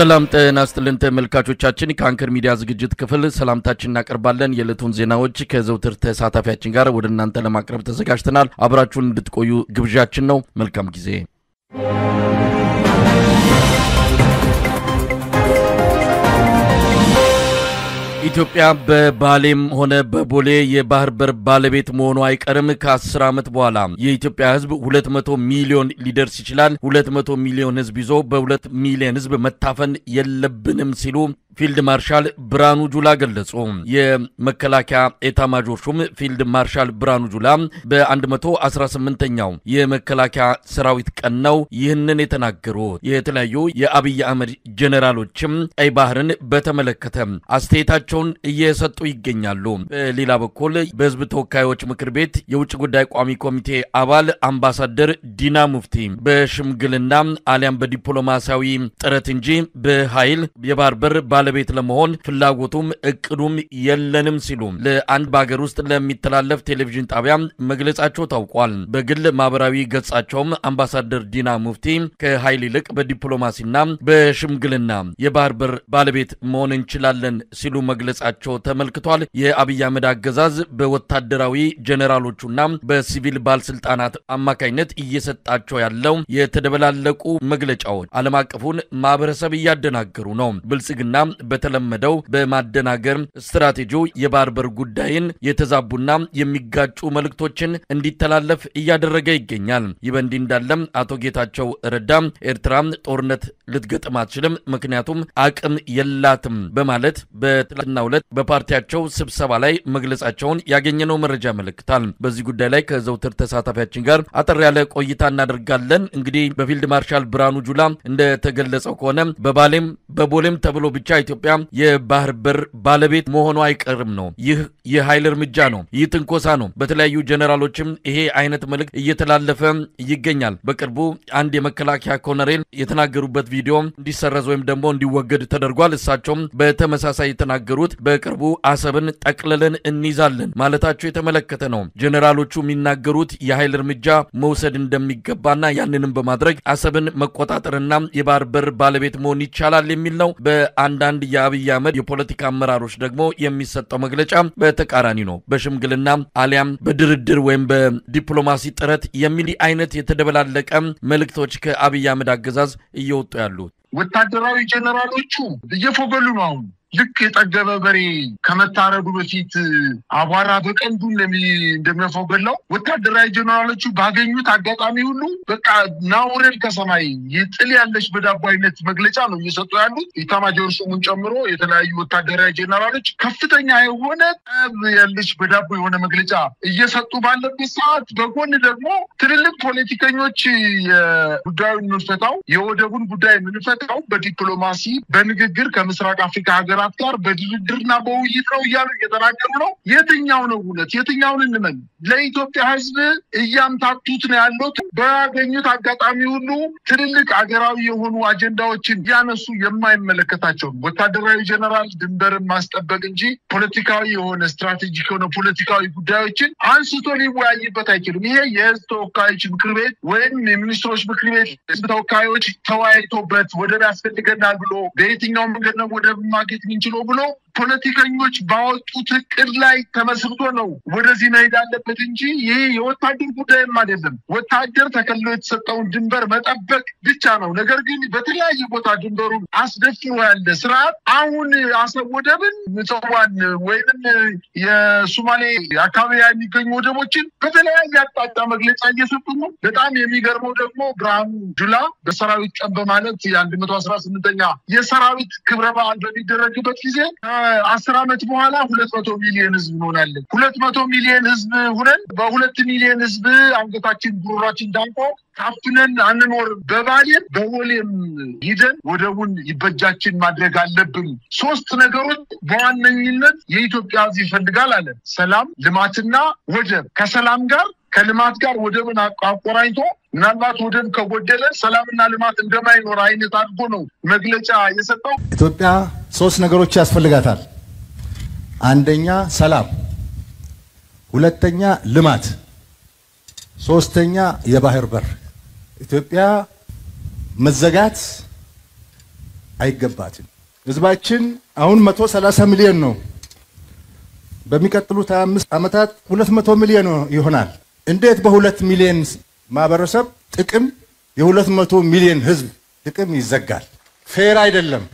ሰላም ጤና ይስጥልን ተመልካቾቻችን ከአንከር ሚዲያ ዝግጅት ክፍል ሰላምታችንን እናቀርባለን የዕለቱን ዜናዎች ከዘውትር ተሳታፊያችን ጋር ወደ እናንተ ለማቅረብ ተዘጋጅተናል አብራችሁን እንድትቆዩ ግብዣችን ነው መልካም ጊዜ ኢትዮጵያ በባሌም ሆነ በቦሌ የባህር በር ባለቤት መሆኑ አይቀርም ከ10 ዓመት በኋላ የኢትዮጵያ ህዝብ 200 ሚሊዮን ሊደርስ ይችላል 200 ሚሊዮን ህዝብ ይዞ በ2 ሚሊዮን ህዝብ መታፈን የለብንም ሲሉ ፊልድ ማርሻል ብራኑ ጁላ ገለጹ የመከላከያ ኤታ ማጆር ሹም ፊልድ ማርሻል ብራኑ ጁላ በ118ኛው የመከላከያ ሰራዊት ቀን ነው ይህንን የተናገሩት የተለያዩ የአብይ አህመድ ጀነራሎችም ቀይ ባህርን በተመለከተ አስተያየታቸውን እየሰጡ ይገኛሉ በሌላ በኩል በህዝብ ተወካዮች ምክር ቤት የውጭ ጉዳይ ቋሚ ኮሚቴ አባል አምባሳደር ዲና ሙፍቲ በሽምግልና አሊያም በዲፕሎማሲያዊ ጥረት እንጂ በኃይል የባህር በር ባለቤት ለመሆን ፍላጎቱም እቅዱም የለንም ሲሉ ለአንድ ባገር ውስጥ ለሚተላለፍ ቴሌቪዥን ጣቢያ መግለጻቸው ታውቋል በግል ማህበራዊ ገጻቸውም አምባሳደር ዲና ሙፍቲ ከኃይል ይልቅ በዲፕሎማሲና በሽምግልና የባህር በር ባለቤት መሆን እንችላለን ሲሉ መግለጻቸው ተመልክቷል የአብይ አህመድ አገዛዝ በወታደራዊ ጀነራሎቹና በሲቪል ባለስልጣናት አማካይነት እየሰጣቸው ያለው የተደበላለቁ መግለጫዎች ዓለም አቀፉን ማህበረሰብ እያደናገሩ ነው ብልጽግና በተለመደው በማደናገር ስትራቴጂው የባህር በር ጉዳይን የተዛቡና የሚጋጩ መልእክቶችን እንዲተላለፍ እያደረገ ይገኛል ይበንዲ እንዳለም አቶ ጌታቸው ረዳ ኤርትራ ጦርነት ልትገጥም አትችልም ምክንያቱም አቅም የላትም በማለት በትላንትናው ዕለት በፓርቲያቸው ስብሰባ ላይ መግለጻቸውን ያገኘነው መረጃ መልክታል በዚህ ጉዳይ ላይ ከዘውትር ተሳታፊያችን ጋር አጠር ያለ ቆይታ እናደርጋለን እንግዲህ በፊልድ ማርሻል ብራኑ ጁላ እንደተገለጸው ከሆነ በባሌም በቦሌም ተብሎ ብቻ ኢትዮጵያ የባህር በር ባለቤት መሆኑ አይቀርም ነው ይህ የኃይል እርምጃ ነው ይህ ትንኮሳ ነው በተለያዩ ጀነራሎችም ይሄ አይነት መልእክት እየተላለፈ ይገኛል በቅርቡ አንድ የመከላከያ ኮሎኔል የተናገሩበት ቪዲዮ እንዲሰረዝ ወይም ደግሞ እንዲወገድ ተደርጓል እሳቸውም በተመሳሳይ የተናገሩት በቅርቡ አሰብን ጠቅልለን እንይዛለን ማለታቸው የተመለከተ ነው ጀነራሎቹ የሚናገሩት የኃይል እርምጃ መውሰድ እንደሚገባና ያንንም በማድረግ አሰብን መቆጣጠርና የባህር በር ባለቤት መሆን ይቻላል የሚል ነው በአንዳንድ የአብይ አህመድ የፖለቲካ አመራሮች ደግሞ የሚሰጠው መግለጫ በተቃራኒ ነው በሽምግልና አሊያም በድርድር ወይም በዲፕሎማሲ ጥረት የሚል አይነት የተደበላለቀ መልእክቶች ከአብይ አህመድ አገዛዝ እየወጡ ያሉት ወታደራዊ ጀነራሎቹ እየፎገሉ ነው ልክ የጠገበ በሬ ከመታረዱ በፊት አቧራ በቀንዱ እንደሚያፎገለው ወታደራዊ ጀነራሎቹ ባገኙት አጋጣሚ ሁሉ በቃ ናውረድ ከሰማይ ይጥል ያለሽ በዳቦ አይነት መግለጫ ነው እየሰጡ ያሉት ኤታ ማጆር ሹሙን ጨምሮ የተለያዩ ወታደራዊ ጀነራሎች ከፍተኛ የሆነ ጠብ ያለሽ በዳቦ የሆነ መግለጫ እየሰጡ ባለበት ሰዓት በጎን ደግሞ ትልልቅ ፖለቲከኞች የጉዳዩን ምንፈታው የወደቡን ጉዳይ ምንፈታው በዲፕሎማሲ በንግግር ከምስራቅ አፍሪካ ሀገራት ጋር በድርድርና በውይይት ነው እያሉ እየተናገሩ ነው የትኛው ነው እውነት የትኛውን እንመን ለኢትዮጵያ ህዝብ እያምታቱት ነው ያሉት ባገኙት አጋጣሚ ሁሉ ትልልቅ አገራዊ የሆኑ አጀንዳዎችን ያነሱ የማይመለከታቸው ወታደራዊ ጀነራል ድንበርን ማስጠበቅ እንጂ ፖለቲካዊ የሆነ ስትራቴጂክ የሆነ ፖለቲካዊ ጉዳዮችን አንስቶ ሊወያይበት አይችልም ይሄ የህዝብ ተወካዮች ምክር ቤት ወይም የሚኒስትሮች ምክር ቤት ህዝብ ተወካዮች ተወያይቶበት ወደብ ያስፈልገናል ብሎ በየትኛው መንገድ ነው ወደብ ማግኘት ምንችለው ብሎ ፖለቲከኞች ባወጡት እቅድ ላይ ተመስርቶ ነው ወደዚህ መሄድ አለበት እንጂ ይሄ የወታደር ጉዳይም አይደለም ወታደር ተከልሎ የተሰጠውን ድንበር መጠበቅ ብቻ ነው ነገር ግን በተለያየ ቦታ ድንበሩን አስደፍሮ ያለ ስርዓት አሁን አሰብ ወደብን ምጽዋን ወይንም የሶማሌ አካባቢ የሚገኙ ወደቦችን በተለያየ አቅጣጫ መግለጫ እየሰጡ ነው በጣም የሚገርመው ደግሞ ብራኑ ጁላ በሰራዊት ቀን በማለት የ118ኛ የሰራዊት ክብረ በዓል በሚደረግበት ጊዜ 10 ዓመት በኋላ 200 ሚሊዮን ህዝብ እንሆናለን 200 ሚሊዮን ህዝብ ሆነን በ2 ሚሊዮን ህዝብ አንገታችን ጉሮራችን ዳንቆ ታፍነን አንኖር በባሌም በቦሌም ሂደን ወደቡን ይበጃችን ማድረግ አለብን ሶስት ነገሮች በዋነኝነት የኢትዮጵያ ህዝብ ይፈልጋል አለ ሰላም ልማትና ወደብ ከሰላም ጋር ከልማት ጋር ወደብን አቆራኝቶ ምናልባት ወደብ ከጎደለ ሰላምና ልማት እንደማይኖር አይነት አድርጎ ነው መግለጫ የሰጠው ኢትዮጵያ ሶስት ነገሮች ያስፈልጋታል አንደኛ ሰላም ሁለተኛ ልማት ሶስተኛ የባህር በር ኢትዮጵያ መዘጋት አይገባትም። ህዝባችን አሁን 130 ሚሊዮን ነው። በሚቀጥሉት 25 ዓመታት 200 ሚሊዮን ይሆናል። እንዴት በ2 ሚሊዮን ማህበረሰብ ጥቅም የ200 ሚሊዮን ህዝብ ጥቅም ይዘጋል? ፌር አይደለም።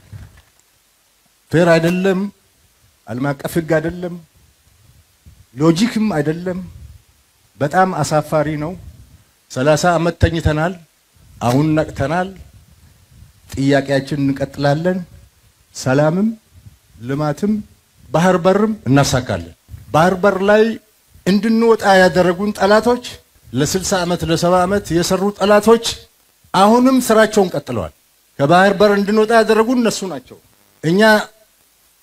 ፌር አይደለም። ዓለም አቀፍ ህግ አይደለም። ሎጂክም አይደለም። በጣም አሳፋሪ ነው። 30 ዓመት ተኝተናል። አሁን ነቅተናል። ጥያቄያችንን እንቀጥላለን። ሰላምም ልማትም ባህር በርም እናሳካለን። ባህር በር ላይ እንድንወጣ ያደረጉን ጠላቶች ለ60 ዓመት ለ70 ዓመት የሰሩ ጠላቶች አሁንም ስራቸውን ቀጥለዋል። ከባህር በር እንድንወጣ ያደረጉን እነሱ ናቸው። እኛ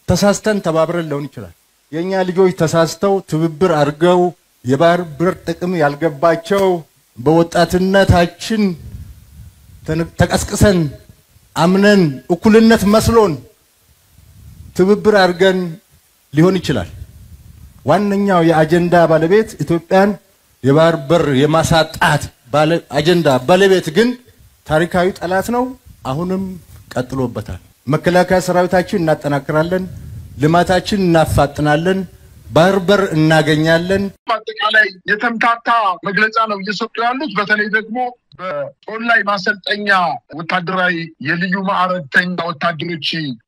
ተሳስተን ተባብረን ሊሆን ይችላል። የኛ ልጆች ተሳስተው ትብብር አድርገው የባህር በር ጥቅም ያልገባቸው በወጣትነታችን ተቀስቅሰን አምነን እኩልነት መስሎን ትብብር አድርገን ሊሆን ይችላል። ዋነኛው የአጀንዳ ባለቤት ኢትዮጵያን የባህር በር የማሳጣት አጀንዳ ባለቤት ግን ታሪካዊ ጠላት ነው። አሁንም ቀጥሎበታል። መከላከያ ሰራዊታችን እናጠናክራለን፣ ልማታችን እናፋጥናለን፣ ባህር በር እናገኛለን። በአጠቃላይ የተምታታ መግለጫ ነው እየሰጡ ያሉት። በተለይ ደግሞ በጦር ላይ ማሰልጠኛ ወታደራዊ የልዩ ማዕረግተኛ ወታደሮች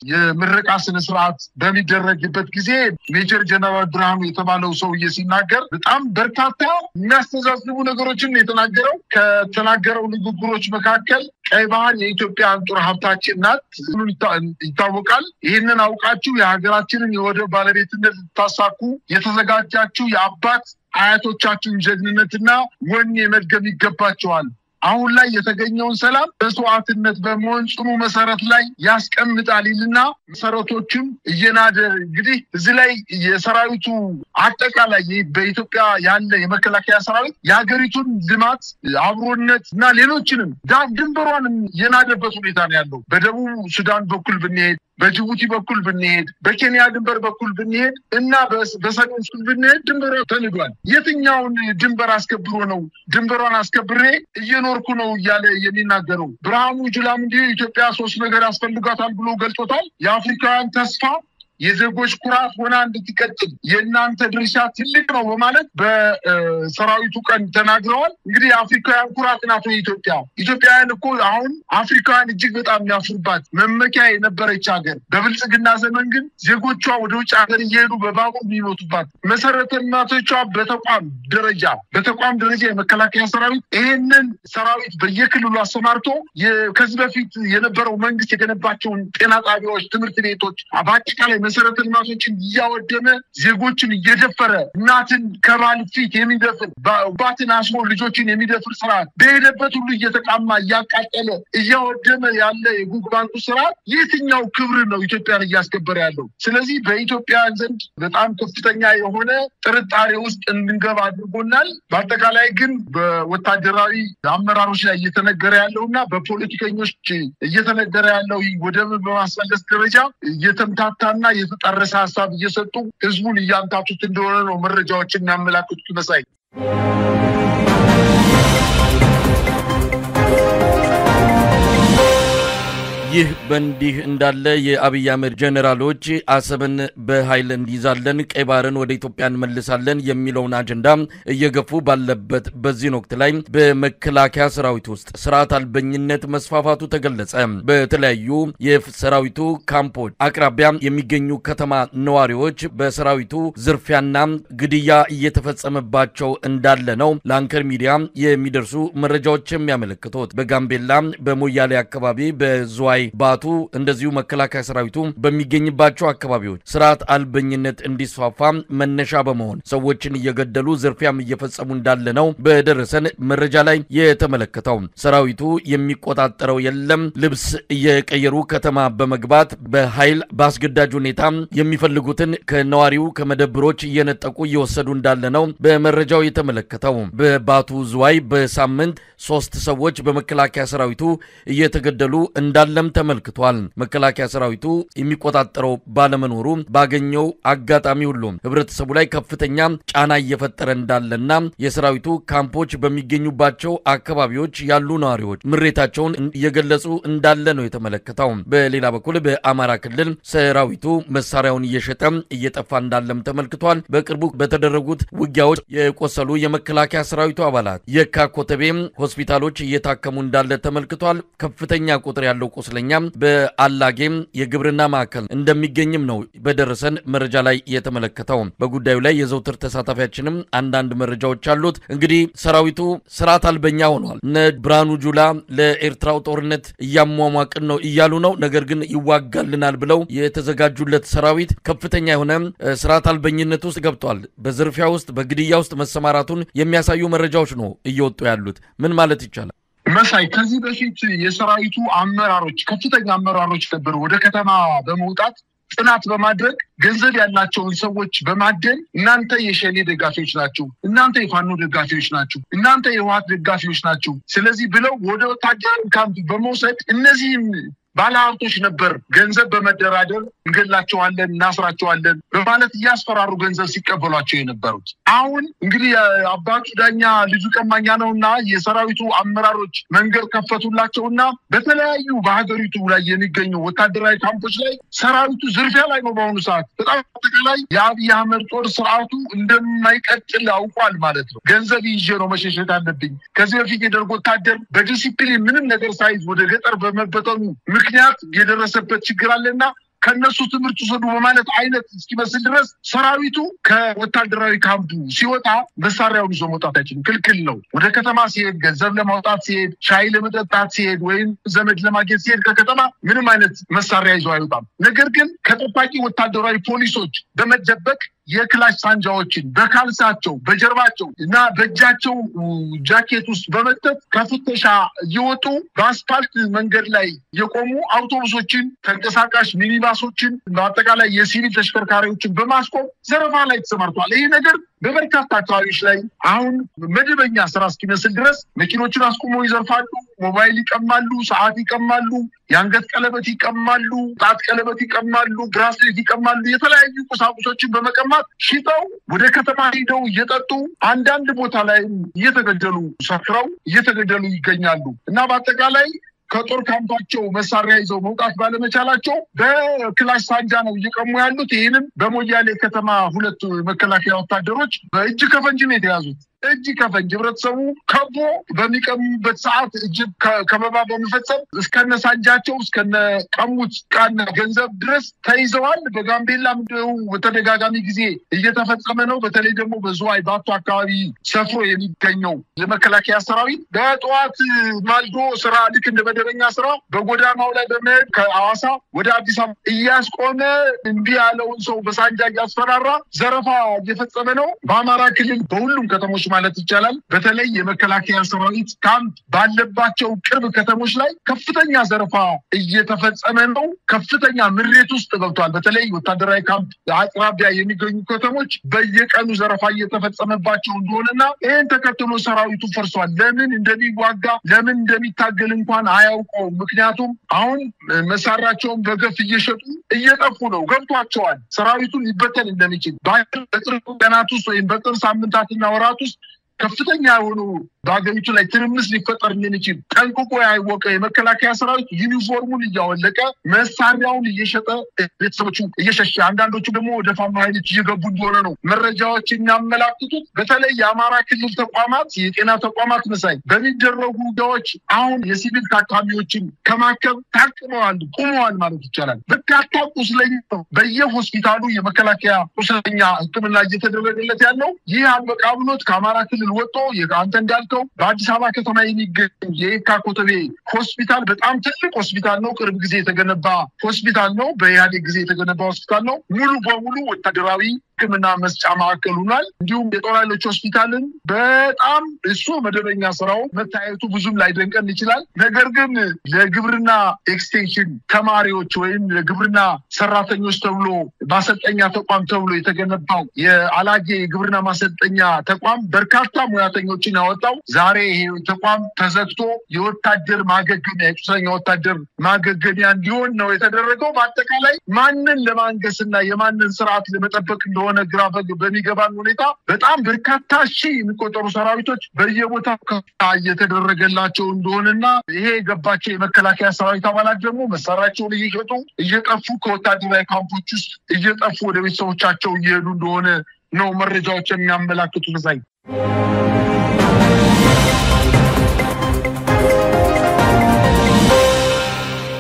የምረቃ ስነ ስርዓት በሚደረግበት ጊዜ ሜጀር ጀነራል ብርሃኑ የተባለው ሰውዬ ሲናገር በጣም በርካታ የሚያስተዛዝቡ ነገሮችን የተናገረው። ከተናገረው ንግግሮች መካከል ቀይ ባህር የኢትዮጵያ አንጡራ ሀብታችን ናት ይታወቃል። ይህንን አውቃችሁ የሀገራችንን የወደብ ባለቤትነት ልታሳኩ የተዘጋጃችሁ የአባት አያቶቻችሁን ጀግንነትና ወኔ መድገም ይገባቸዋል። አሁን ላይ የተገኘውን ሰላም በሰዋዕትነት በመሆን ጽኑ መሰረት ላይ ያስቀምጣል ይልና መሰረቶችም እየናደ እንግዲህ እዚህ ላይ የሰራዊቱ አጠቃላይ በኢትዮጵያ ያለ የመከላከያ ሰራዊት የሀገሪቱን ልማት አብሮነት እና ሌሎችንም ድንበሯን የናደበት ሁኔታ ነው ያለው። በደቡብ ሱዳን በኩል ብንሄድ፣ በጅቡቲ በኩል ብንሄድ፣ በኬንያ ድንበር በኩል ብንሄድ እና በሰሜን ሱዳን ብንሄድ ድንበሯ ተንዷል። የትኛውን ድንበር አስከብሮ ነው ድንበሯን አስከብሬ እየኖርኩ ነው እያለ የሚናገረው? ብርሃኑ ጁላም እንዲሁ ኢትዮጵያ 3 ነገር ያስፈልጋታል ብሎ ገልጾታል። የአፍሪካውያን ተስፋ፣ የዜጎች ኩራት ሆና እንድትቀጥል የእናንተ ድርሻ ትልቅ ነው በማለት በሰራዊቱ ቀን ተናግረዋል። እንግዲህ የአፍሪካውያን ኩራት ናት ኢትዮጵያ። ኢትዮጵያውያን እኮ አሁን አፍሪካውያን እጅግ በጣም የሚያፍሩባት መመኪያ የነበረች ሀገር፣ በብልጽግና ዘመን ግን ዜጎቿ ወደ ውጭ ሀገር እየሄዱ በባቡር የሚሞቱባት፣ መሰረተ ልማቶቿ በተቋም ደረጃ የመከላከያ ሰራዊት ይህንን ሰራዊት በየክልሉ አሰማርቶ ከዚህ በፊት የነበረው መንግስት የገነባቸውን ጤና ጣቢያዎች፣ ትምህርት ቤቶች በአጠቃላይ መሰረተ ልማቶችን እያወደመ ዜጎችን እየደፈረ እናትን ከባል ፊት የሚደፍር ባትን አስሞ ልጆችን የሚደፍር ስርዓት በሄደበት ሁሉ እየተቃማ እያቃጠለ እያወደመ ያለ የጉግ ባንኩ ስርዓት የትኛው ክብር ነው ኢትዮጵያን እያስከበረ ያለው? ስለዚህ በኢትዮጵያውያን ዘንድ በጣም ከፍተኛ የሆነ ጥርጣሬ ውስጥ እንድንገባ አድርጎናል። በአጠቃላይ ግን በወታደራዊ አመራሮች ላይ እየተነገረ ያለውና በፖለቲከኞች እየተነገረ ያለው ወደብ በማስመለስ ደረጃ እየተምታታና የተጣረሰ ሐሳብ እየሰጡ ህዝቡን እያንታቱት እንደሆነ ነው መረጃዎችን የሚያመላክቱት። መሳይ ይህ በእንዲህ እንዳለ የአብይ አህመድ ጀነራሎች አሰብን በኃይል እንይዛለን፣ ቀይ ባህርን ወደ ኢትዮጵያ እንመልሳለን የሚለውን አጀንዳ እየገፉ ባለበት በዚህ ወቅት ላይ በመከላከያ ሰራዊት ውስጥ ስርዓት አልበኝነት መስፋፋቱ ተገለጸ። በተለያዩ የሰራዊቱ ካምፖች አቅራቢያ የሚገኙ ከተማ ነዋሪዎች በሰራዊቱ ዝርፊያና ግድያ እየተፈጸመባቸው እንዳለ ነው ለአንከር ሚዲያ የሚደርሱ መረጃዎች የሚያመለክቱት። በጋምቤላ በሞያሌ አካባቢ በዝዋይ ባቱ እንደዚሁ መከላከያ ሰራዊቱ በሚገኝባቸው አካባቢዎች ስርዓት አልበኝነት እንዲስፋፋ መነሻ በመሆን ሰዎችን እየገደሉ ዝርፊያም እየፈጸሙ እንዳለ ነው በደረሰን መረጃ ላይ የተመለከተው። ሰራዊቱ የሚቆጣጠረው የለም፣ ልብስ እየቀየሩ ከተማ በመግባት በኃይል ባስገዳጅ ሁኔታ የሚፈልጉትን ከነዋሪው ከመደብሮች እየነጠቁ እየወሰዱ እንዳለ ነው በመረጃው የተመለከተው። በባቱ ዝዋይ በሳምንት 3 ሰዎች በመከላከያ ሰራዊቱ እየተገደሉ እንዳለም ተመልክቷል። መከላከያ ሰራዊቱ የሚቆጣጠረው ባለመኖሩ ባገኘው አጋጣሚ ሁሉ ህብረተሰቡ ላይ ከፍተኛ ጫና እየፈጠረ እንዳለና የሰራዊቱ ካምፖች በሚገኙባቸው አካባቢዎች ያሉ ነዋሪዎች ምሬታቸውን እየገለጹ እንዳለ ነው የተመለከተው። በሌላ በኩል በአማራ ክልል ሰራዊቱ መሳሪያውን እየሸጠ እየጠፋ እንዳለም ተመልክቷል። በቅርቡ በተደረጉት ውጊያዎች የቆሰሉ የመከላከያ ሰራዊቱ አባላት የካ ኮተቤ ሆስፒታሎች እየታከሙ እንዳለ ተመልክቷል። ከፍተኛ ቁጥር ያለው ቁስለኛ በአላጌ የግብርና ማዕከል እንደሚገኝም ነው በደረሰን መረጃ ላይ የተመለከተው። በጉዳዩ ላይ የዘውትር ተሳታፊያችንም አንዳንድ መረጃዎች አሉት። እንግዲህ ሰራዊቱ ስርዓት አልበኛ ሆኗል። ብርሃኑ ጁላ ለኤርትራው ጦርነት እያሟሟቅን ነው እያሉ ነው። ነገር ግን ይዋጋልናል ብለው የተዘጋጁለት ሰራዊት ከፍተኛ የሆነ ስርዓት አልበኝነት ውስጥ ገብቷል። በዝርፊያ ውስጥ በግድያ ውስጥ መሰማራቱን የሚያሳዩ መረጃዎች ነው እየወጡ ያሉት። ምን ማለት ይቻላል? መሳይ ከዚህ በፊት የሰራዊቱ አመራሮች ከፍተኛ አመራሮች ነበሩ ወደ ከተማ በመውጣት ጥናት በማድረግ ገንዘብ ያላቸውን ሰዎች በማደን እናንተ የሸኔ ደጋፊዎች ናችሁ፣ እናንተ የፋኖ ደጋፊዎች ናችሁ፣ እናንተ የህወሓት ደጋፊዎች ናችሁ፣ ስለዚህ ብለው ወደ ወታደራዊ ካምፕ በመውሰድ እነዚህን ባለሀብቶች ነበር ገንዘብ በመደራደር እንገላቸዋለን እናስራቸዋለን በማለት እያስፈራሩ ገንዘብ ሲቀበሏቸው የነበሩት። አሁን እንግዲህ አባቱ ዳኛ ልጁ ቀማኛ ነውና የሰራዊቱ አመራሮች መንገድ ከፈቱላቸውና በተለያዩ በሀገሪቱ ላይ የሚገኙ ወታደራዊ ካምፖች ላይ ሰራዊቱ ዝርፊያ ላይ ነው። በአሁኑ ሰዓት በጣም አጠቃላይ የአብይ አህመድ ጦር ስርዓቱ እንደማይቀጥል አውቋል ማለት ነው። ገንዘብ ይዤ ነው መሸሸት አለብኝ። ከዚህ በፊት የደርግ ወታደር በዲሲፕሊን ምንም ነገር ሳይዝ ወደ ገጠር በመበተኑ ምክንያት የደረሰበት ችግር አለና ከነሱ ትምህርት ወሰዱ በማለት አይነት እስኪመስል ድረስ ሰራዊቱ ከወታደራዊ ካምፑ ሲወጣ መሳሪያውን ይዞ መውጣት አይችልም፣ ክልክል ነው። ወደ ከተማ ሲሄድ ገንዘብ ለማውጣት ሲሄድ፣ ሻይ ለመጠጣት ሲሄድ ወይም ዘመድ ለማግኘት ሲሄድ ከከተማ ምንም አይነት መሳሪያ ይዞ አይወጣም። ነገር ግን ከጠባቂ ወታደራዊ ፖሊሶች በመደበቅ የክላሽ ሳንጃዎችን በካልሳቸው በጀርባቸው እና በእጃቸው ጃኬት ውስጥ በመጠት ከፍተሻ እየወጡ በአስፓልት መንገድ ላይ የቆሙ አውቶቡሶችን፣ ተንቀሳቃሽ ሚኒባሶችን፣ በአጠቃላይ የሲቪል ተሽከርካሪዎችን በማስቆም ዘረፋ ላይ ተሰማርቷል። ይህ ነገር በበርካታ አካባቢዎች ላይ አሁን መደበኛ ስራ እስኪመስል ድረስ መኪኖችን አስቆመው ይዘርፋሉ፣ ሞባይል ይቀማሉ፣ ሰዓት ይቀማሉ፣ የአንገት ቀለበት ይቀማሉ፣ ጣት ቀለበት ይቀማሉ፣ ብራስሌት ይቀማሉ። የተለያዩ ቁሳቁሶችን በመቀማት ሽጠው ወደ ከተማ ሄደው እየጠጡ አንዳንድ ቦታ ላይ እየተገደሉ ሰክረው እየተገደሉ ይገኛሉ እና በአጠቃላይ ከጦር ካምፓቸው መሳሪያ ይዘው መውጣት ባለመቻላቸው በክላሽ ሳንጃ ነው እየቀሙ ያሉት። ይህንም በሞያሌ ከተማ ሁለት መከላከያ ወታደሮች በእጅ ከፈንጅ ነው የተያዙት። እጅ ከፈንጅ ህብረተሰቡ ከቦ በሚቀሙበት ሰዓት እጅ ከበባ በመፈጸም እስከነ ሳንጃቸው እስከነ ቀሙት ቃና ገንዘብ ድረስ ተይዘዋል። በጋምቤላም በተደጋጋሚ ጊዜ እየተፈጸመ ነው። በተለይ ደግሞ በዝዋይ ባቱ አካባቢ ሰፍሮ የሚገኘው የመከላከያ ሰራዊት በጠዋት ማልዶ ስራ ልክ እንደ መደበኛ ስራ በጎዳናው ላይ በመሄድ ከሐዋሳ ወደ አዲስ አበባ እያስቆመ እንቢ ያለውን ሰው በሳንጃ እያስፈራራ ዘረፋ እየፈጸመ ነው። በአማራ ክልል በሁሉም ከተሞች ማለት ይቻላል በተለይ የመከላከያ ሰራዊት ካምፕ ባለባቸው ቅርብ ከተሞች ላይ ከፍተኛ ዘረፋ እየተፈጸመ ነው። ከፍተኛ ምሬት ውስጥ ገብቷል። በተለይ ወታደራዊ ካምፕ አቅራቢያ የሚገኙ ከተሞች በየቀኑ ዘረፋ እየተፈጸመባቸው እንደሆነና ይህን ተከትሎ ሰራዊቱ ፈርሷል። ለምን እንደሚዋጋ ለምን እንደሚታገል እንኳን አያውቀውም። ምክንያቱም አሁን መሳሪያቸውን በገፍ እየሸጡ እየጠፉ ነው። ገብቷቸዋል ሰራዊቱን ሊበተን እንደሚችል በቅርብ ቀናት ውስጥ ወይም በቅርብ ሳምንታትና ወራት ውስጥ ከፍተኛ የሆኑ በአገሪቱ ላይ ትርምስ ሊፈጠር እንደሚችል ጠንቅቆ ያወቀ የመከላከያ ሰራዊት ዩኒፎርሙን እያወለቀ መሳሪያውን እየሸጠ ቤተሰቦቹ እየሸሸ አንዳንዶቹ ደግሞ ወደ ፋኖ ኃይሎች እየገቡ እንደሆነ ነው መረጃዎች የሚያመላክቱት። በተለይ የአማራ ክልል ተቋማት የጤና ተቋማት መሳይ በሚደረጉ ውጊያዎች አሁን የሲቪል ታካሚዎችን ከማከም ታቅመዋል፣ ቁመዋል ማለት ይቻላል። በርካታ ቁስለኛ በየሆስፒታሉ የመከላከያ ቁስለኛ ሕክምና እየተደረገለት ያለው ይህ አልበቃ ብሎት ከአማራ ክልል ወጥቶ አንተ እንዳልከው በአዲስ አበባ ከተማ የሚገኝ የካ ኮተቤ ሆስፒታል በጣም ትልቅ ሆስፒታል ነው። ቅርብ ጊዜ የተገነባ ሆስፒታል ነው። በኢህአዴግ ጊዜ የተገነባ ሆስፒታል ነው። ሙሉ በሙሉ ወታደራዊ ሕክምና መስጫ ማዕከል ሆኗል። እንዲሁም የጦር ኃይሎች ሆስፒታልን በጣም እሱ መደበኛ ስራው መታየቱ ብዙም ላይደንቀን ይችላል። ነገር ግን ለግብርና ኤክስቴንሽን ተማሪዎች ወይም ለግብርና ሰራተኞች ተብሎ ማሰልጠኛ ተቋም ተብሎ የተገነባው የአላጌ ግብርና ማሰልጠኛ ተቋም በርካታ ሙያተኞችን ያወጣው ዛሬ ይሄ ተቋም ተዘግቶ የወታደር ማገገሚያ የቁስለኛ ወታደር ማገገሚያ እንዲሆን ነው የተደረገው። በአጠቃላይ ማንን ለማንገስና የማንን ስርዓት ለመጠበቅ እንደሆነ ግራ በሚገባን ሁኔታ በጣም በርካታ ሺህ የሚቆጠሩ ሰራዊቶች በየቦታው ከፍታ እየተደረገላቸው እንደሆነና ይሄ የገባቸው የመከላከያ ሰራዊት አባላት ደግሞ መሳሪያቸውን እየሸጡ እየጠፉ ከወታደራዊ ካምፖች ውስጥ እየጠፉ ወደ ቤተሰቦቻቸው እየሄዱ እንደሆነ ነው መረጃዎች የሚያመላክቱት። ላይ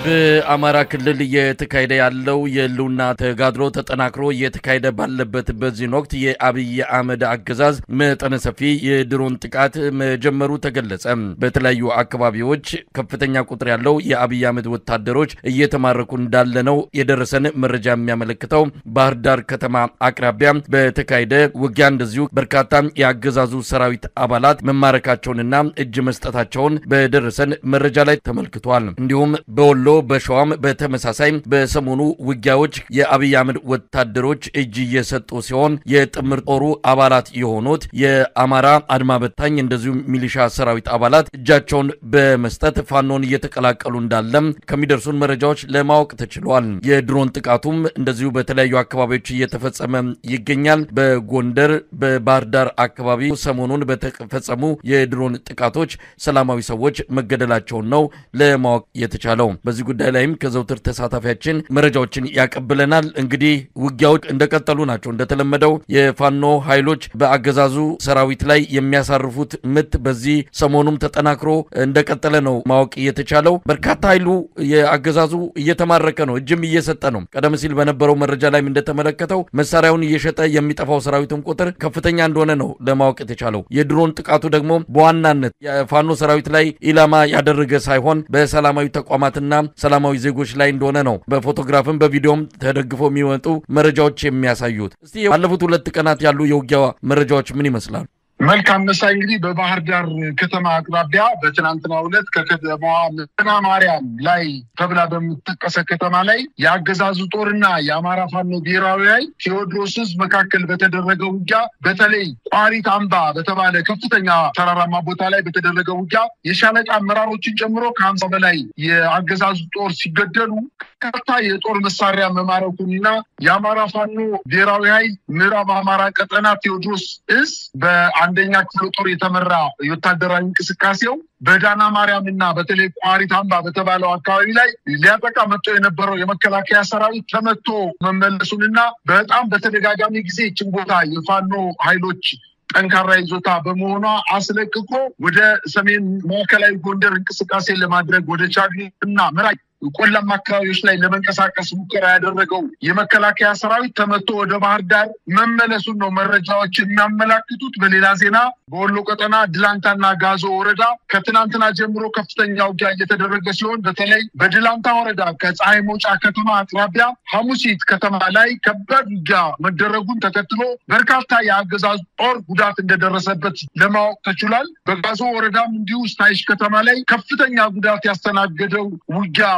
በአማራ ክልል እየተካሄደ ያለው የህልውና ተጋድሎ ተጠናክሮ እየተካሄደ ባለበት በዚህ ወቅት የአብይ አህመድ አገዛዝ መጠነ ሰፊ የድሮን ጥቃት መጀመሩ ተገለጸ። በተለያዩ አካባቢዎች ከፍተኛ ቁጥር ያለው የአብይ አህመድ ወታደሮች እየተማረኩ እንዳለ ነው የደረሰን መረጃ የሚያመለክተው። ባህር ዳር ከተማ አቅራቢያ በተካሄደ ውጊያ እንደዚሁ በርካታ የአገዛዙ ሰራዊት አባላት መማረካቸውንና እጅ መስጠታቸውን በደረሰን መረጃ ላይ ተመልክቷል። እንዲሁም በወሎ በሸዋም በተመሳሳይ በሰሞኑ ውጊያዎች የአብይ አህመድ ወታደሮች እጅ እየሰጡ ሲሆን የጥምር ጦሩ አባላት የሆኑት የአማራ አድማ በታኝ እንደዚሁ ሚሊሻ ሰራዊት አባላት እጃቸውን በመስጠት ፋኖን እየተቀላቀሉ እንዳለም ከሚደርሱን መረጃዎች ለማወቅ ተችሏል። የድሮን ጥቃቱም እንደዚሁ በተለያዩ አካባቢዎች እየተፈጸመ ይገኛል። በጎንደር በባህር ዳር አካባቢ ሰሞኑን በተፈጸሙ የድሮን ጥቃቶች ሰላማዊ ሰዎች መገደላቸውን ነው ለማወቅ የተቻለው። በዚህ ጉዳይ ላይም ከዘውትር ተሳታፊያችን መረጃዎችን ያቀብለናል። እንግዲህ ውጊያዎች እንደቀጠሉ ናቸው። እንደተለመደው የፋኖ ኃይሎች በአገዛዙ ሰራዊት ላይ የሚያሳርፉት ምት በዚህ ሰሞኑም ተጠናክሮ እንደቀጠለ ነው ማወቅ የተቻለው። በርካታ ኃይሉ የአገዛዙ እየተማረከ ነው፣ እጅም እየሰጠ ነው። ቀደም ሲል በነበረው መረጃ ላይም እንደተመለከተው መሳሪያውን እየሸጠ የሚጠፋው ሰራዊትን ቁጥር ከፍተኛ እንደሆነ ነው ለማወቅ የተቻለው። የድሮን ጥቃቱ ደግሞ በዋናነት የፋኖ ሰራዊት ላይ ኢላማ ያደረገ ሳይሆን በሰላማዊ ተቋማትና ሰላማዊ ዜጎች ላይ እንደሆነ ነው በፎቶግራፍም በቪዲዮም ተደግፎ የሚወጡ መረጃዎች የሚያሳዩት። እስቲ ባለፉት 2 ቀናት ያሉ የውጊያ መረጃዎች ምን ይመስላሉ? መልካም መሳይ እንግዲህ በባህር ዳር ከተማ አቅራቢያ በትናንትናው ዕለት ከከተማዋ መና ማርያም ላይ ተብላ በምትጠቀሰ ከተማ ላይ የአገዛዙ ጦርና የአማራ ፋኖ ብሔራዊ ኃይል ቴዎድሮስ ህዝብ መካከል በተደረገው ውጊያ በተለይ ቋሪት አምባ በተባለ ከፍተኛ ተራራማ ቦታ ላይ በተደረገው ውጊያ የሻለቃ አመራሮችን ጨምሮ ከ50 በላይ የአገዛዙ ጦር ሲገደሉ በርካታ የጦር መሳሪያ መማረኩንና የአማራ ፋኖ ብሔራዊ ኃይል ምዕራብ አማራ ቀጠና ቴዎድሮስ እዝ በአንደኛ ክፍለ ጦር የተመራ የወታደራዊ እንቅስቃሴው በዳና ማርያም እና በተለይ ቋሪት አምባ በተባለው አካባቢ ላይ ሊያጠቃ መጥቶ የነበረው የመከላከያ ሰራዊት ተመቶ መመለሱንና በጣም በተደጋጋሚ ጊዜ ይህችን ቦታ የፋኖ ኃይሎች ጠንካራ ይዞታ በመሆኗ አስለቅቆ ወደ ሰሜን ማዕከላዊ ጎንደር እንቅስቃሴ ለማድረግ ወደ ቻግኒና መራይ ቆላማ አካባቢዎች ላይ ለመንቀሳቀስ ሙከራ ያደረገው የመከላከያ ሰራዊት ተመቶ ወደ ባህር ዳር መመለሱን ነው መረጃዎች የሚያመላክቱት። በሌላ ዜና በወሎ ቀጠና ድላንታና ጋዞ ወረዳ ከትናንትና ጀምሮ ከፍተኛ ውጊያ እየተደረገ ሲሆን በተለይ በድላንታ ወረዳ ከፀሐይ መውጫ ከተማ አቅራቢያ ሐሙሲት ከተማ ላይ ከባድ ውጊያ መደረጉን ተከትሎ በርካታ የአገዛዙ ጦር ጉዳት እንደደረሰበት ለማወቅ ተችሏል። በጋዞ ወረዳም እንዲሁ ስታይሽ ከተማ ላይ ከፍተኛ ጉዳት ያስተናገደው ውጊያ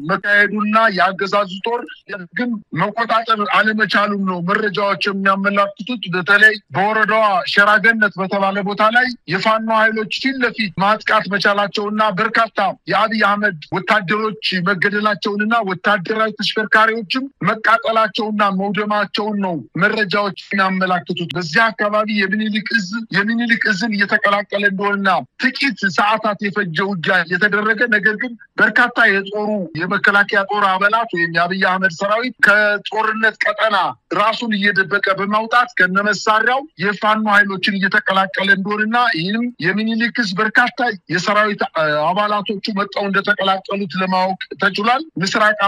መካሄዱና የአገዛዙ ጦር ግን መቆጣጠር አለመቻሉም ነው መረጃዎች የሚያመላክቱት። በተለይ በወረዳዋ ሸራገነት በተባለ ቦታ ላይ የፋኖ ኃይሎች ፊት ለፊት ማጥቃት መቻላቸውና በርካታ የአብይ አህመድ ወታደሮች መገደላቸውንና ወታደራዊ ተሽከርካሪዎችም መቃጠላቸውና መውደማቸውን ነው መረጃዎች የሚያመላክቱት። በዚህ አካባቢ የሚኒሊክ እዝን እየተቀላቀለ እንደሆነና ጥቂት ሰዓታት የፈጀ ውጊያ የተደረገ ነገር ግን በርካታ የጦሩ የመከላከያ ጦር አባላት ወይም የአብይ አህመድ ሰራዊት ከጦርነት ቀጠና ራሱን እየደበቀ በማውጣት ከነመሳሪያው የፋኖ ኃይሎችን እየተቀላቀለ እንደሆነና ይህም የሚኒሊክ እዝ በርካታ የሰራዊት አባላቶቹ መጣው እንደተቀላቀሉት ለማወቅ ተችሏል። ምስራቅ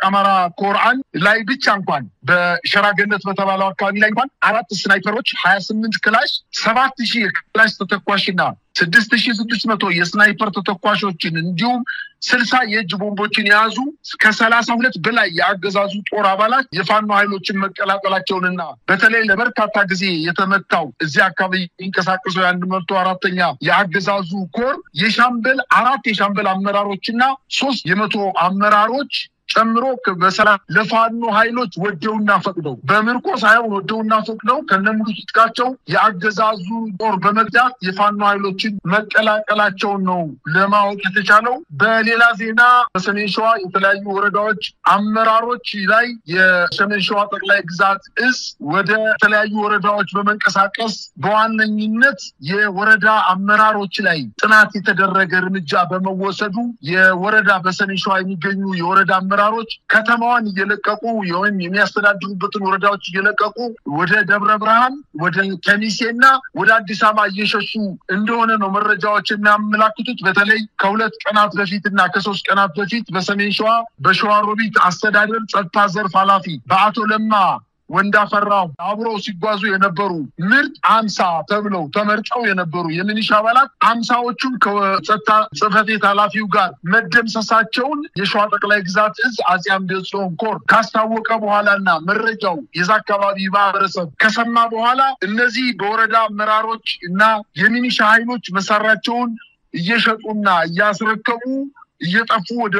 አማራ ኮር 1 ላይ ብቻ እንኳን በሸራገነት በተባለው አካባቢ ላይ እንኳን 4 ስናይፐሮች 28 ክላሽ 7000 ክላሽ ተተኳሽና 6600 የስናይፐር ተተኳሾችን እንዲሁም 60 የእጅ ቦምቦችን ያዙ ከ32 በላይ ያገዛዙ ጦር አባላት የፋኖ ኃይሎችን መቀላቀላቸውንና በተለይ ለበርካታ ጊዜ የተመታው እዚህ አካባቢ እንቀሳቀሰው የ104ኛ ያገዛዙ ኮር የሻምበል 4 የሻምበል አመራሮችና 3 የመቶ አመራሮች ጨምሮ በሰላም ለፋኖ ኃይሎች ወደውና ፈቅደው በምርኮ ሳይሆን ወደውና ፈቅደው ከነሙሉ ትጥቃቸው ያገዛዙ ጦር በመግዛት የፋኖ ኃይሎችን መቀላቀላቸው ነው ለማወቅ የተቻለው። በሌላ ዜና በሰሜን ሸዋ የተለያዩ ወረዳዎች አመራሮች ላይ የሰሜን ሸዋ ጠቅላይ ግዛት እዝ ወደ ተለያዩ ወረዳዎች በመንቀሳቀስ በዋነኝነት የወረዳ አመራሮች ላይ ጥናት የተደረገ እርምጃ በመወሰዱ የወረዳ በሰሜን ሸዋ የሚገኙ የወረዳ አመራሮች ከተማዋን እየለቀቁ ወይም የሚያስተዳድሩበትን ወረዳዎች እየለቀቁ ወደ ደብረ ብርሃን ወደ ከሚሴና ወደ አዲስ አበባ እየሸሹ እንደሆነ ነው መረጃዎች የሚያመላክቱት። በተለይ ከ2 ቀናት በፊትና ከ3 ቀናት በፊት በሰሜን ሸዋ በሸዋሮቢት አስተዳደር ጸጥታ ዘርፍ ኃላፊ በአቶ ለማ ወንዳፈራው አብረው ሲጓዙ የነበሩ ምርጥ 50 ተብለው ተመርጠው የነበሩ የሚኒሻ አባላት 50ዎቹን ከጸጥታ ጽሕፈት ቤት ኃላፊው ጋር መደምሰሳቸውን የሸዋ ጠቅላይ ግዛት እዝ አጼ አምደ ጽዮን ኮር ካስታወቀ በኋላና መረጃው የዛ አካባቢ ማህበረሰብ ከሰማ በኋላ እነዚህ በወረዳ አመራሮች እና የሚኒሻ ኃይሎች መሳሪያቸውን እየሸጡና እያስረከቡ እየጠፉ ወደ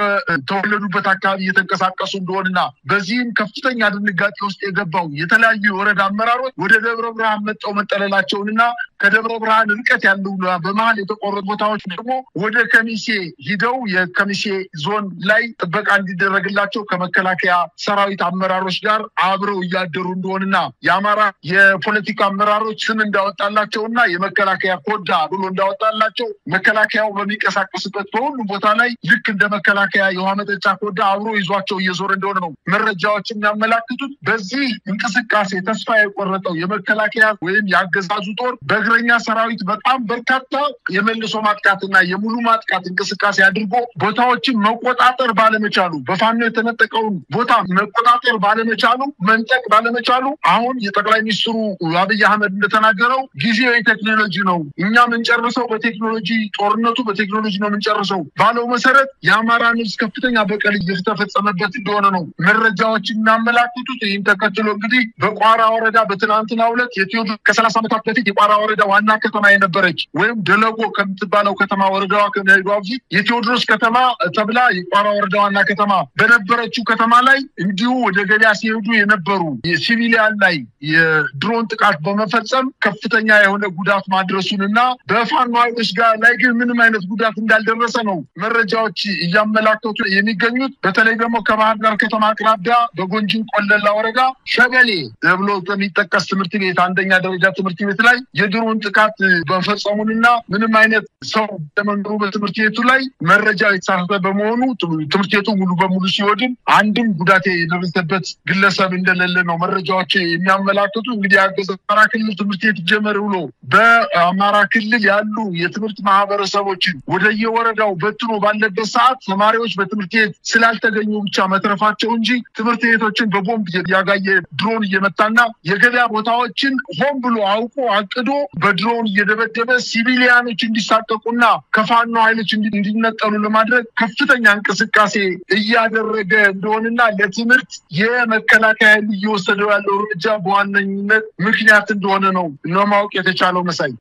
ተወለዱበት አካባቢ እየተንቀሳቀሱ እንደሆነና በዚህም ከፍተኛ ድንጋጤ ውስጥ የገባው የተለያዩ የወረዳ አመራሮች ወደ ደብረ ብርሃን መጣው መጠለላቸውንና ከደብረ ብርሃን ርቀት ያለው በመሃል የተቆረጡ ቦታዎች ደግሞ ወደ ከሚሴ ሂደው የከሚሴ ዞን ላይ ጥበቃ እንዲደረግላቸው ከመከላከያ ሰራዊት አመራሮች ጋር አብረው እያደሩ እንደሆነና የአማራ የፖለቲካ አመራሮች ስም እንዳወጣላቸውና የመከላከያ ኮዳ ብሎ እንዳወጣላቸው መከላከያው በሚንቀሳቀስበት በሁሉ ቦታ ላይ ልክ እንደ መከላከያ የውሃ መጠጫ ኮዳ አብሮ ይዟቸው እየዞረ እንደሆነ ነው መረጃዎች የሚያመላክቱት። በዚህ እንቅስቃሴ ተስፋ የቆረጠው የመከላከያ ወይም ያገዛዙ ጦር በእግረኛ ሰራዊት በጣም በርካታ የመልሶ ማጥቃትና የሙሉ ማጥቃት እንቅስቃሴ አድርጎ ቦታዎችን መቆጣጠር ባለመቻሉ በፋኖ የተነጠቀውን ቦታ መቆጣጠር ባለመቻሉ መንጠቅ ባለመቻሉ አሁን የጠቅላይ ሚኒስትሩ አብይ አህመድ እንደተናገረው ጊዜው የቴክኖሎጂ ነው፣ እኛ ምንጨርሰው በቴክኖሎጂ ጦርነቱ በቴክኖሎጂ ነው ምንጨርሰው ባለው መሰረት የአማራን ህዝብ ከፍተኛ በቀል እየተፈጸመበት እንደሆነ ነው መረጃዎች የሚያመላክቱት። ይህን ተከትሎ እንግዲህ በቋራ ወረዳ በትናንትናው ዕለት የቴዎድሮስ ከ30 ዓመታት በፊት የቋራ ወረዳ ዋና ከተማ የነበረች ወይም ደለጎ ከምትባለው ከተማ ወረዳዋ ከመሄዷ በፊት የቴዎድሮስ ከተማ ተብላ የቋራ ወረዳ ዋና ከተማ በነበረችው ከተማ ላይ እንዲሁ ወደ ገበያ ሲሄዱ የነበሩ የሲቪሊያን ላይ የድሮን ጥቃት በመፈጸም ከፍተኛ የሆነ ጉዳት ማድረሱንና በፋኖ ኃይሎች ጋር ላይ ግን ምንም አይነት ጉዳት እንዳልደረሰ ነው መረጃዎች እያመላከቱ የሚገኙት። በተለይ ደግሞ ከባህር ዳር ከተማ አቅራቢያ በጎንጂን ቆለላ ወረዳ ሸበሌ ተብሎ በሚጠቀስ ትምህርት ቤት አንደኛ ደረጃ ትምህርት ቤት ላይ የድሮን ጥቃት በፈጸሙንና ምንም አይነት ሰው ተመንደሩ በትምህርት ቤቱ ላይ መረጃ የተሳሳተ በመሆኑ ትምህርት ቤቱ ሙሉ በሙሉ ሲወድም አንድም ጉዳት የደረሰበት ግለሰብ እንደሌለ ነው መረጃዎች የሚያመላክቱ። እንግዲህ አማራ ክልል ትምህርት ቤት ጀመረ ብሎ በአማራ ክልል ያሉ የትምህርት ማህበረሰቦችን ወደ የወረዳው በትኖ ባለበት ሰዓት ተማሪዎች በትምህርት ቤት ስላልተገኙ ብቻ መትረፋቸው እንጂ ትምህርት ቤቶችን በቦምብ ያጋየ ድሮን እየመታና የገበያ ቦታዎችን ሆን ብሎ አውቆ አቅዶ በድሮን እየደበደበ ሲቪሊያኖች እንዲሳቀቁና ከፋኖ ኃይሎች እንዲነጠሉ ለማድረግ ከፍተኛ እንቅስቃሴ እያደረገ እንደሆነና ለትምህርት የመከላከያ እየወሰደው ያለው እርምጃ በዋነኝነት ምክንያት እንደሆነ ነው ማወቅ የተቻለው መሳይ።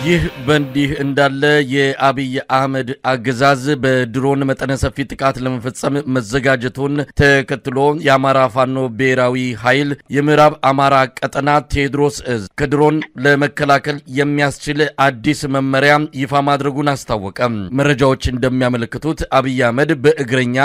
ይህ በእንዲህ እንዳለ የአብይ አህመድ አገዛዝ በድሮን መጠነ ሰፊ ጥቃት ለመፈጸም መዘጋጀቱን ተከትሎ የአማራ ፋኖ ብሔራዊ ኃይል የምዕራብ አማራ ቀጠና ቴዎድሮስ እዝ ከድሮን ለመከላከል የሚያስችል አዲስ መመሪያ ይፋ ማድረጉን አስታወቀ። መረጃዎች እንደሚያመለክቱት አብይ አህመድ በእግረኛ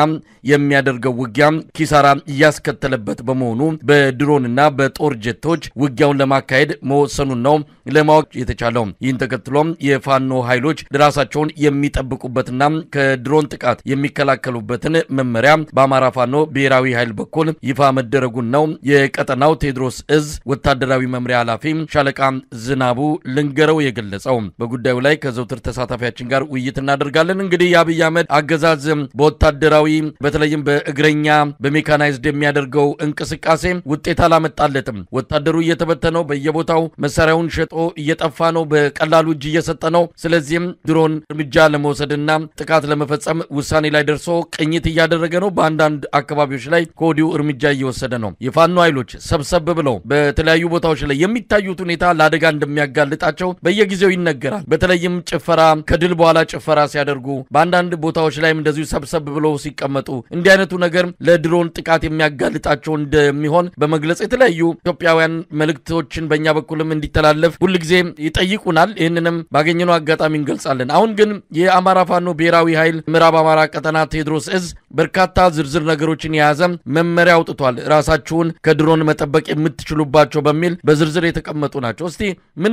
የሚያደርገው ውጊያ ኪሳራ እያስከተለበት በመሆኑ በድሮንና በጦር ጀቶች ውጊያውን ለማካሄድ መወሰኑን ነው ለማወቅ የተቻለው። ይህን ተከትሎም የፋኖ ኃይሎች ራሳቸውን የሚጠብቁበትና ከድሮን ጥቃት የሚከላከሉበትን መመሪያ በአማራ ፋኖ ብሔራዊ ኃይል በኩል ይፋ መደረጉን ነው የቀጠናው ቴዎድሮስ እዝ ወታደራዊ መምሪያ ኃላፊ ሻለቃ ዝናቡ ልንገረው የገለጸው። በጉዳዩ ላይ ከዘውትር ተሳታፊያችን ጋር ውይይት እናደርጋለን። እንግዲህ የአብይ አህመድ አገዛዝ በወታደራዊ በተለይም በእግረኛ በሜካናይዝድ የሚያደርገው እንቅስቃሴ ውጤት አላመጣለትም። ወታደሩ እየተበተነው በየቦታው መሳሪያውን ሸጦ እየጠፋ ነው፣ በቀላሉ እጅ እየሰጠ ነው። ስለዚህም ድሮን እርምጃ ለመውሰድና ጥቃት ለመፈጸም ውሳኔ ላይ ደርሶ ቅኝት እያደረገ ነው። በአንዳንድ አካባቢዎች ላይ ከወዲሁ እርምጃ እየወሰደ ነው። የፋኖ ኃይሎች ሰብሰብ ብለው በተለያዩ ቦታዎች ላይ የሚታዩት ሁኔታ ለአደጋ እንደሚያጋልጣቸው በየጊዜው ይነገራል። በተለይም ጭፈራ ከድል በኋላ ጭፈራ ሲያደርጉ በአንዳንድ ቦታዎች ላይም እንደዚሁ ሰብሰብ ብለው ሲቀመጡ እንዲህ አይነቱ ነገር ለድሮን ጥቃት የሚያጋልጣቸው እንደሚሆን በመግለጽ የተለያዩ ኢትዮጵያውያን መልእክቶችን በእኛ በኩልም እንዲተላለፍ ሁልጊዜ ይጠይቁናል። ይህንንም ባገኘነው አጋጣሚ እንገልጻለን። አሁን ግን የአማራ ፋኖ ብሔራዊ ኃይል ምዕራብ አማራ ቀጠና ቴዎድሮስ እዝ በርካታ ዝርዝር ነገሮችን የያዘ መመሪያ አውጥቷል። ራሳችሁን ከድሮን መጠበቅ የምትችሉባቸው በሚል በዝርዝር የተቀመጡ ናቸው። እስቲ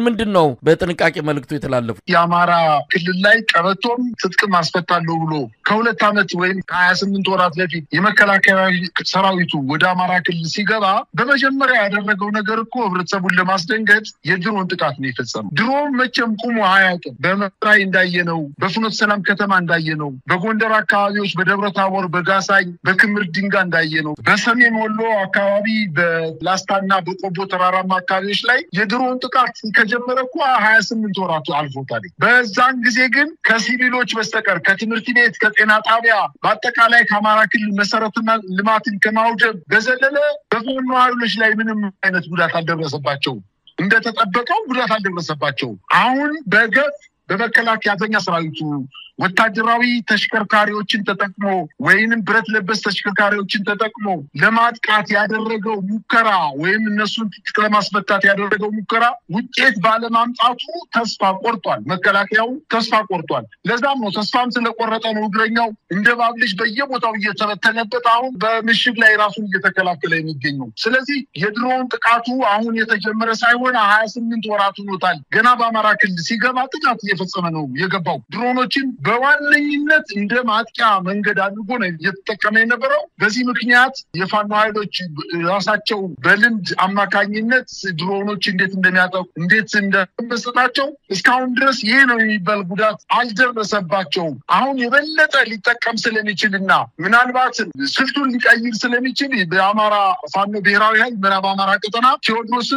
ምንድነው በጥንቃቄ መልእክቱ የተላለፉ? የአማራ ክልል ላይ ቀበቶም ትጥቅም አስፈታለሁ ብሎ ከሁለት ዓመት ወይም ከ28 ወራት በፊት የመከላከያ ሰራዊቱ ወደ አማራ ክልል ሲገባ በመጀመሪያ ያደረገው ነገር እኮ ህብረተሰቡን ለማስደንገጥ የድሮን ጥቃት ነው የፈጸመው። ድሮን መቼም ቁሞ አያውቅም። በመራይ እንዳየነው፣ በፍኖተ ሰላም ከተማ እንዳየነው፣ በጎንደር አካባቢዎች በደብረ ታቦር፣ በጋሳይ፣ በክምር ድንጋ እንዳየነው፣ በሰሜን ወሎ አካባቢ በላስታና በቆቦ ተራራማ አካባቢዎች ላይ የድሮን ጥቃት ከጀመረ እኮ 28 ወራት አልፎታል። በዛን ጊዜ ግን ከሲቪሎች በስተቀር ከትምህርት ቤት ከጤና ጣቢያ በአጠቃላይ ከአማራ ክልል መሰረተ ልማትን ከማውደም በዘለለ በፋኖ ኃይሎች ላይ ምንም አይነት ጉዳት አልደረሰባቸው። እንደተጠበቀው ጉዳት አልደረሰባቸው። አሁን በገፍ በመከላከያ ሰራዊቱ ወታደራዊ ተሽከርካሪዎችን ተጠቅሞ ወይንም ብረት ለበስ ተሽከርካሪዎችን ተጠቅሞ ለማጥቃት ያደረገው ሙከራ ወይም እነሱን ለማስፈታት ያደረገው ሙከራ ውጤት ባለማምጣቱ ተስፋ ቆርጧል። መከላከያው ተስፋ ቆርጧል። ለዛም ነው ተስፋም ስለቆረጠ ነው እግረኛው እንደ ባብልሽ በየቦታው እየተበተነበት አሁን በምሽግ ላይ ራሱን እየተከላከለ የሚገኘው። ስለዚህ የድሮን ጥቃቱ አሁን የተጀመረ ሳይሆን 28 ወራት ሆኖታል። ገና በአማራ ክልል ሲገባ ጥቃት እየፈጸመ ነው የገባው። ድሮኖችን በዋነኝነት እንደ ማጥቂያ መንገድ አድርጎ ነው እየተጠቀመ የነበረው። በዚህ ምክንያት የፋኖ ኃይሎች ራሳቸው በልምድ አማካኝነት ድሮኖች እንዴት እንደሚያጠቁ እንዴት እንደሚመስላቸው እስካሁን ድረስ ይሄ ነው የሚባል ጉዳት አልደረሰባቸውም። አሁን የበለጠ ሊጠቀም ስለሚችልና ምናልባት ስልቱን ሊቀይር ስለሚችል በአማራ ፋኖ ብሔራዊ ኃይል ምዕራብ አማራ ቀጠና ቴዎድሮስ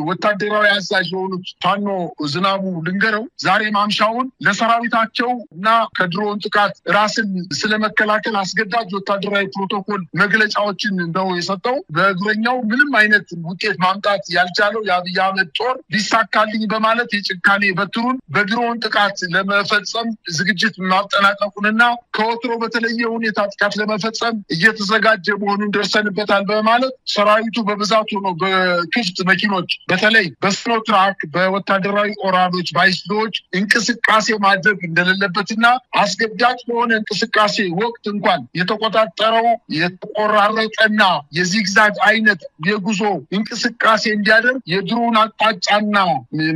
ወታደራዊ አዛዥ የሆኑት ፋኖ ዝናቡ ልንገረው ዛሬ ማምሻውን ለሰራዊታቸው እና ከድሮን ጥቃት ራስን ስለመከላከል አስገዳጅ ወታደራዊ ፕሮቶኮል መግለጫዎችን ነው የሰጠው። በእግረኛው ምንም አይነት ውጤት ማምጣት ያልቻለው የአብይ አህመድ ጦር ሊሳካልኝ በማለት የጭካኔ በትሩን በድሮን ጥቃት ለመፈጸም ዝግጅት ማጠናቀቁንና ከወትሮ በተለየ ሁኔታ ጥቃት ለመፈጸም እየተዘጋጀ መሆኑን ደርሰንበታል በማለት ሰራዊቱ በብዛቱ ነው በክፍት መኪኖች በተለይ በስኖትራክ በወታደራዊ ኦራሎች ባይስዶች እንቅስቃሴ ማድረግ እንደሌለበትና አስገዳጅ በሆነ እንቅስቃሴ ወቅት እንኳን የተቆጣጠረው የተቆራረጠና የዚግዛግ አይነት የጉዞ እንቅስቃሴ እንዲያደርግ የድሮን አቅጣጫና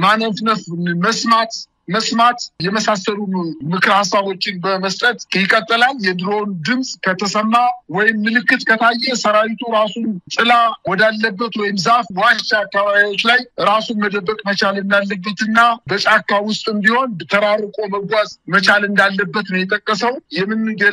ማነፍነፍ መስማት የመሳሰሉ ምክር ሀሳቦችን በመስጠት ይቀጥላል። የድሮን ድምጽ ከተሰማ ወይም ምልክት ከታየ ሰራዊቱ ራሱን ጥላ ወዳለበት ወይም ዛፍ ዋሻ አካባቢዎች ላይ ራሱን መደበቅ መቻል እንዳለበትና በጫካ ውስጥም ቢሆን ተራርቆ መጓዝ መቻል እንዳለበት ነው የጠቀሰው።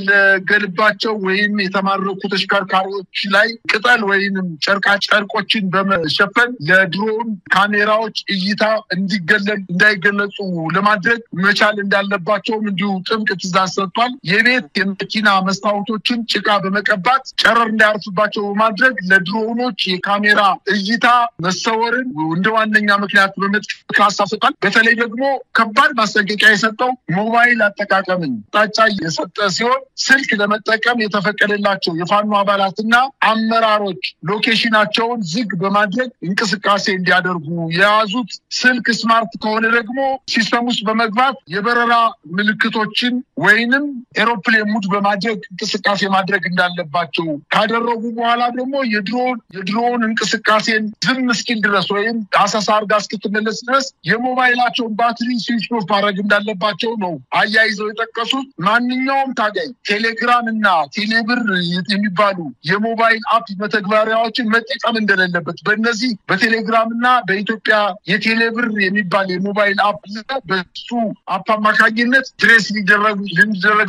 የምንገለገልባቸው ወይም የተማረኩ ተሽከርካሪዎች ላይ ቅጠል ወይም ጨርቃ ጨርቆችን በመሸፈን ለድሮን ካሜራዎች እይታ እንዳይገለጹ ለማድረግ መቻል እንዳለባቸውም እንዲሁ ጥብቅ ትዕዛዝ ሰጥቷል። የቤት የመኪና መስታወቶችን ጭቃ በመቀባት ጨረር እንዳያርፍባቸው በማድረግ ለድሮኖች የካሜራ እይታ መሰወርን እንደ ዋነኛ ምክንያት በመጥቀስ አሳፍቷል። በተለይ ደግሞ ከባድ ማስጠንቀቂያ የሰጠው ሞባይል አጠቃቀምን አቅጣጫ የሰጠ ሲሆን ስልክ ለመጠቀም የተፈቀደላቸው የፋኖ አባላትና አመራሮች ሎኬሽናቸውን ዝግ በማድረግ እንቅስቃሴ እንዲያደርጉ የያዙት ስልክ ስማርት ከሆነ ደግሞ ሲስተሙ ውስጥ በመግባት የበረራ ምልክቶችን ወይንም ኤሮፕሌን ሙድ በማድረግ እንቅስቃሴ ማድረግ እንዳለባቸው ካደረጉ በኋላ ደግሞ የድሮን እንቅስቃሴን ዝም እስኪል ድረስ ወይም አሳሳር ጋር እስክትመለስ ድረስ የሞባይላቸውን ባትሪ ስዊች ኦፍ ማድረግ እንዳለባቸው ነው አያይዘው የጠቀሱት። ማንኛውም ታጋይ ቴሌግራም እና ቴሌብር የሚባሉ የሞባይል አፕ መተግበሪያዎችን መጠቀም እንደሌለበት በእነዚህ በቴሌግራም እና በኢትዮጵያ የቴሌብር የሚባል የሞባይል አፕ በሱ አፕ አማካኝነት ትሬስ ሊደረግ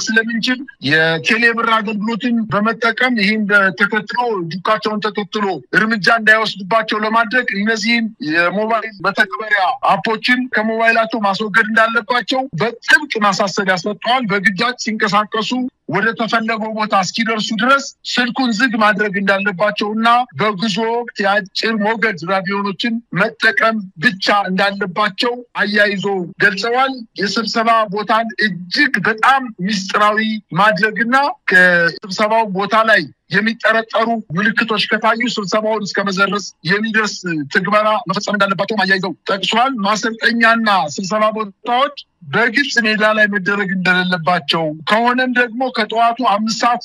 ስለምንችል የቴሌብር አገልግሎትን በመጠቀም ይህን ተከትሎ ዱካቸውን ተከትሎ እርምጃ እንዳይወስድባቸው ለማድረግ እነዚህን የሞባይል መተግበሪያ አፖችን ከሞባይላቸው ማስወገድ እንዳለባቸው በጥብቅ ማሳሰቢያ ሰጥተዋል። በግዳጅ ሲንቀሳቀሱ ወደ ተፈለገው ቦታ እስኪደርሱ ድረስ ስልኩን ዝግ ማድረግ እንዳለባቸውና በጉዞ ወቅት የአጭር ሞገድ ራዲዮኖችን መጠቀም ብቻ እንዳለባቸው አያይዞ ገልጸዋል። የስብሰባ ቦታን እጅግ በጣም ሚስጥራዊ ማድረግና ከስብሰባው ቦታ ላይ የሚጠረጠሩ ምልክቶች ከታዩ ስብሰባውን እስከመዘረስ የሚደርስ ትግበራ መፈጸም እንዳለባቸው አያይዘው ጠቅሷል። ማሰልጠኛና ስብሰባ ቦታዎች በግልጽ ሜዳ ላይ መደረግ እንደሌለባቸው ከሆነም ደግሞ ከጠዋቱ 5 ሰዓት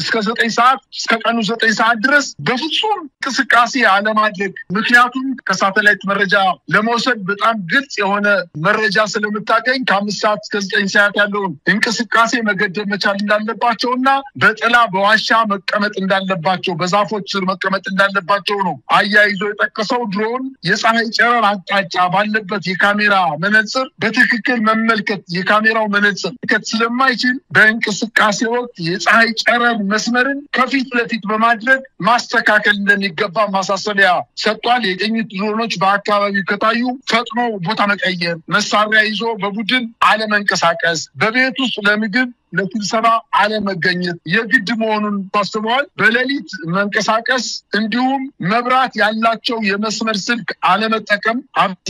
እስከ 9 ሰዓት እስከ ቀኑ 9 ሰዓት ድረስ በፍጹም እንቅስቃሴ አለማድረግ። ምክንያቱም ከሳተላይት መረጃ ለመውሰድ በጣም ግልጽ የሆነ መረጃ ስለምታገኝ ከ5 ሰዓት እስከ 9 ሰዓት ያለውን እንቅስቃሴ መገደብ መቻል እንዳለባቸውና በጥላ በዋሻ መቀመጥ እንዳለባቸው በዛፎች ስር መቀመጥ እንዳለባቸው ነው አያይዞ የጠቀሰው። ድሮን የፀሐይ ጨረር አቅጣጫ ባለበት የካሜራ መነጽር በትክክል መመልከት የካሜራው መነጽር ስለማይችል በእንቅስቃሴ ወቅት የፀሐይ ጨረር መስመርን ከፊት ለፊት በማድረግ ማስተካከል እንደሚገባ ማሳሰቢያ ሰጥቷል። የቅኝት ድሮኖች በአካባቢው ከታዩ ፈጥኖ ቦታ መቀየር፣ መሳሪያ ይዞ በቡድን አለመንቀሳቀስ፣ በቤት ውስጥ ለምግብ ለስብሰባ አለመገኘት የግድ መሆኑን ታስበዋል። በሌሊት መንቀሳቀስ እንዲሁም መብራት ያላቸው የመስመር ስልክ አለመጠቀም አብዛኛው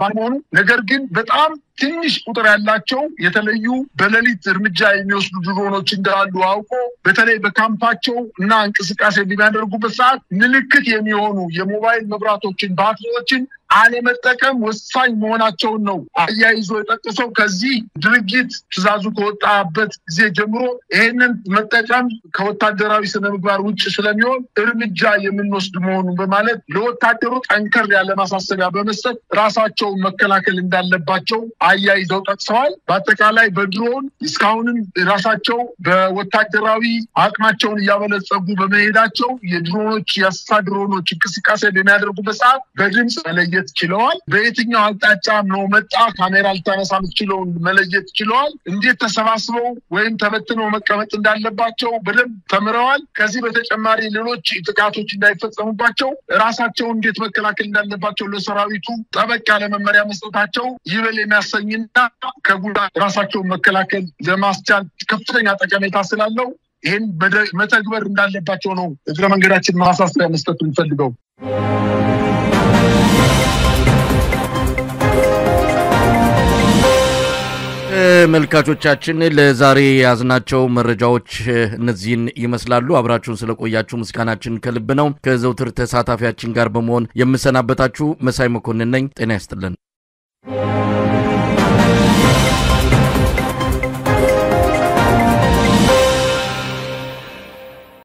ባለመሆኑ ነገር ግን በጣም ትንሽ ቁጥር ያላቸው የተለዩ በሌሊት እርምጃ የሚወስዱ ድሮኖች እንዳሉ አውቆ በተለይ በካምፓቸው እና እንቅስቃሴ በሚያደርጉበት ሰዓት ምልክት የሚሆኑ የሞባይል መብራቶችን ባትሪዎችን አለመጠቀም ወሳኝ መሆናቸውን ነው አያይዞ የጠቀሰው። ከዚህ ድርጊት ትዕዛዙ ከወጣበት ጊዜ ጀምሮ ይሄንን መጠቀም ከወታደራዊ ስነምግባር ውጭ ስለሚሆን እርምጃ የምንወስድ መሆኑን በማለት ለወታደሩ ጠንከር ያለ ማሳሰቢያ በመስጠት ራሳቸውን መከላከል እንዳለባቸው አያይዘው ጠቅሰዋል። በአጠቃላይ በድሮን እስካሁንም ራሳቸው በወታደራዊ አቅማቸውን እያበለጸጉ በመሄዳቸው የድሮኖች የአስተዳደሮች እንቅስቃሴ በሚያደርጉበት ሰዓት በድምጽ መለየት ችለዋል። በየትኛው አቅጣጫ ነው መጣ ካሜራ ልታነሳ የምትችለውን መለየት ችለዋል። እንዴት ተሰባስበው ወይም ተበትነው መቀመጥ እንዳለባቸው በደንብ ተምረዋል። ከዚህ በተጨማሪ ሌሎች ጥቃቶች እንዳይፈጸሙባቸው ራሳቸውን እንዴት መከላከል እንዳለባቸው ለሰራዊቱ ጠበቅ ያለ መመሪያ መስጠታቸው ይበል የሚያሰኝና ከጉዳት ራሳቸውን መከላከል ለማስቻል ከፍተኛ ጠቀሜታ ስላለው ይሄን መተግበር እንዳለባቸው ነው እግረ መንገዳችን ማሳሰቢያ መስጠት እንፈልገው። መልካቾቻችን ለዛሬ ያዝናቸው መረጃዎች እነዚህን ይመስላሉ። አብራችሁን ስለቆያችሁ ምስጋናችን ከልብ ነው። ከዘውትር ተሳታፊያችን ጋር በመሆን የምሰናበታችሁ መሳይ መኮንን ነኝ። ጤና ይስጥልን።